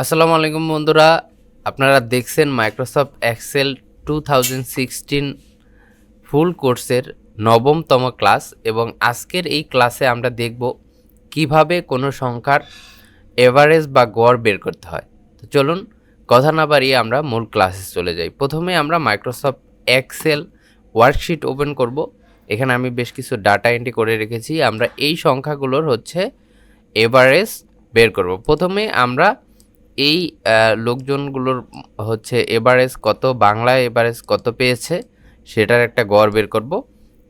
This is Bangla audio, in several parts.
আসসালামু আলাইকুম বন্ধুরা, আপনারা দেখছেন মাইক্রোসফট এক্সেল 2016 ফুল কোর্সের নবমতম ক্লাস। এবং আজকের এই ক্লাসে আমরা দেখব কিভাবে কোনো সংখ্যার এভারেজ বা গড় বের করতে হয়। তো চলুন কথা না বাড়িয়ে আমরা মূল ক্লাসে চলে যাই। প্রথমে আমরা মাইক্রোসফট এক্সেল ওয়ার্কশিট ওপেন করব। এখানে আমি বেশ কিছু ডাটা এন্ট্রি করে রেখেছি। আমরা এই সংখ্যাগুলোর এভারেজ বের করব। প্রথমে আমরা এই লোকজনগুলোর এভারেজ কত, বাংলায় এভারেজ কত পেয়েছে সেটার একটা গড় বের করব।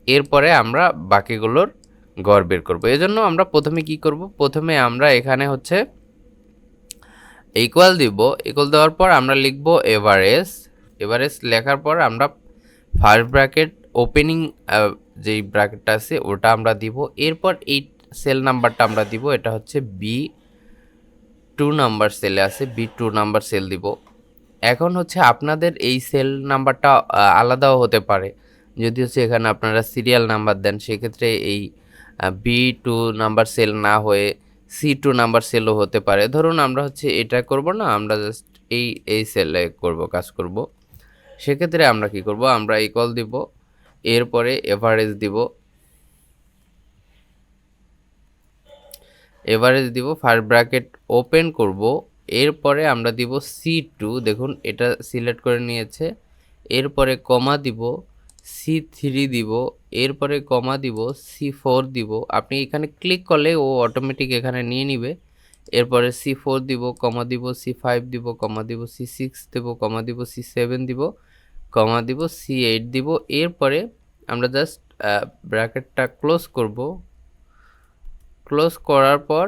এরপরে আমরা বাকিগুলোর গড় বের করব। এজন্য আমরা প্রথমে কি করব, প্রথমে আমরা এখানে ইকুয়াল দিব। ইকুয়াল দেওয়ার পর আমরা লিখব এভারেজ। এভারেজ লেখার পর আমরা ফার্স্ট ব্র্যাকেট ওপেনিং যেই ব্র্যাকেটটা আছে ওটা আমরা দিব। এরপর এই সেল নাম্বারটা আমরা দিব, এটা হচ্ছে B2 নাম্বার সেলে আছে, B2 নাম্বার সেল দিব। এখন আপনাদের এই সেল নাম্বারটা আলাদাও হতে পারে। যদি এখানে আপনারা সিরিয়াল নাম্বার দেন, সেক্ষেত্রে এই B2 নাম্বার সেল না হয়ে C2 নাম্বার সেলও হতে পারে। ধরুন আমরা এটা করব না, আমরা জাস্ট এই সেলে কাজ করব। সেক্ষেত্রে আমরা কি করব, আমরা ইকুয়াল দিব, এরপরে এভারেজ দিব। ফার্স্ট ব্র্যাকেট ওপেন করব, এরপরে আমরা দিব C2, দেখুন এটা সিলেক্ট করে নিয়েছে। এরপরে কমা দিব, C3 দিব, এরপরে কমা দিব, C4 দিব। আপনি এখানে ক্লিক করলে ও অটোমেটিক এখানে নিয়ে নিবে। এরপরে C4 দিব, কমা দিব, C5 দিব, কমা দিব, C6 দিব, কমা দিব, C7 দিব, কমা দিব, C8 দিব। এরপরে আমরা জাস্ট ব্র্যাকেটটা ক্লোজ করব। ক্লোজ করার পর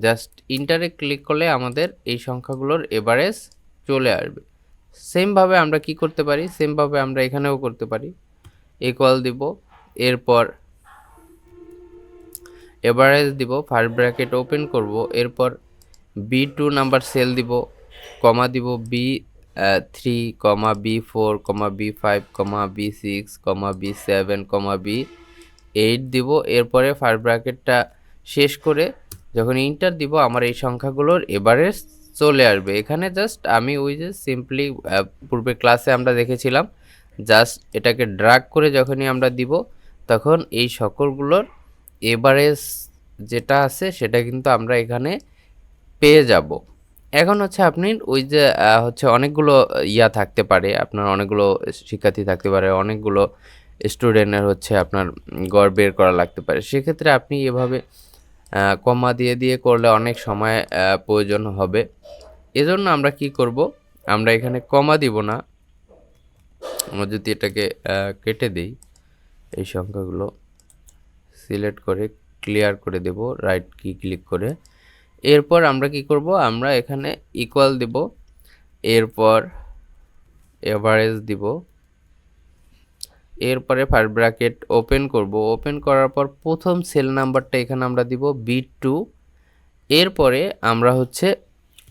জাস্ট ইন্টারে ক্লিক করলে আমাদের এই সংখ্যাগুলোর এভারেজ চলে আসবে। সেমভাবে আমরা কি করতে পারি, সেমভাবে আমরা এখানেও করতে পারি। ইকুয়াল দিব, এরপর এভারেজ দিব, ফার্স্ট ব্র্যাকেট ওপেন করব, এরপর B2 নাম্বার সেল দিব, কমা দিব B3, B4, B5, B6, B7, B8 দিব। এরপরে ফার্স্ট ব্র্যাকেটটা শেষ করে যখন ইন্টার দিব, আমার এই সংখ্যাগুলোর এভারেজ চলে আসবে। এখানে জাস্ট আমি সিম্পলি পূর্বে ক্লাসে আমরা দেখেছিলাম, জাস্ট এটাকে ড্র্যাগ করে যখনই আমরা দিব, তখন এই সকলগুলোর এভারেজ যেটা আছে সেটা কিন্তু আমরা এখানে পেয়ে যাব। এখন আপনি অনেকগুলো থাকতে পারে, আপনার অনেকগুলো শিক্ষার্থী থাকতে পারে, অনেকগুলো স্টুডেন্টের আপনার গড় বের করা লাগতে পারে। সেক্ষেত্রে আপনি এভাবে কমা দিয়ে দিয়ে করলে অনেক সময় প্রয়োজন হবে। এজন্য আমরা কি করব, আমরা এখানে কমা দিব না। আমরা যদি এটাকে কেটে দিই, এই সংখ্যাগুলো সিলেক্ট করে ক্লিয়ার করে দেব রাইট কি ক্লিক করে। এরপর আমরা কি করব, আমরা এখানে ইকুয়াল দিব, এরপর এভারেজ দিব, এরপরে ফার্স্ট ব্র্যাকেট ওপেন করব। ওপেন করার পর প্রথম সেল নাম্বারটা এখানে আমরা দিব B2। এরপরে আমরা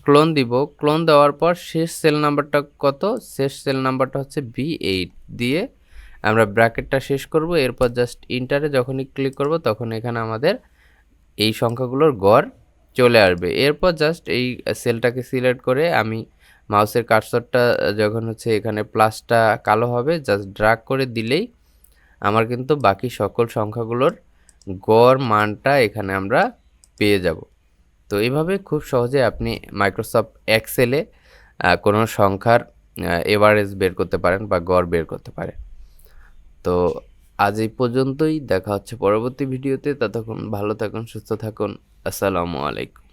ক্লোন দিব। ক্লোন দেওয়ার পর শেষ সেল নাম্বারটা কত, শেষ সেল নাম্বারটা B8 দিয়ে আমরা ব্র্যাকেটটা শেষ করব। এরপর জাস্ট ইন্টারে যখনই ক্লিক করব, তখন এখানে আমাদের এই সংখ্যাগুলোর গড় চলে আসবে। এরপর জাস্ট এই সেলটাকে সিলেক্ট করে আমি মাউসের কার্সরটা যখন এখানে প্লাসটা কালো হবে, জাস্ট ড্র্যাগ করে দিলেই আমার কিন্তু বাকি সকল সংখ্যাগুলোর গড় মানটা এখানে আমরা পেয়ে যাব। তো এইভাবে খুব সহজে আপনি মাইক্রোসফট এক্সেলে কোনো সংখ্যার এভারেজ বের করতে পারেন বা গড় বের করতে পারেন। তো আজ এই পর্যন্তই, দেখা হচ্ছে পরবর্তী ভিডিওতে। ততক্ষণ ভালো থাকুন, সুস্থ থাকুন। আসসালামু আলাইকুম।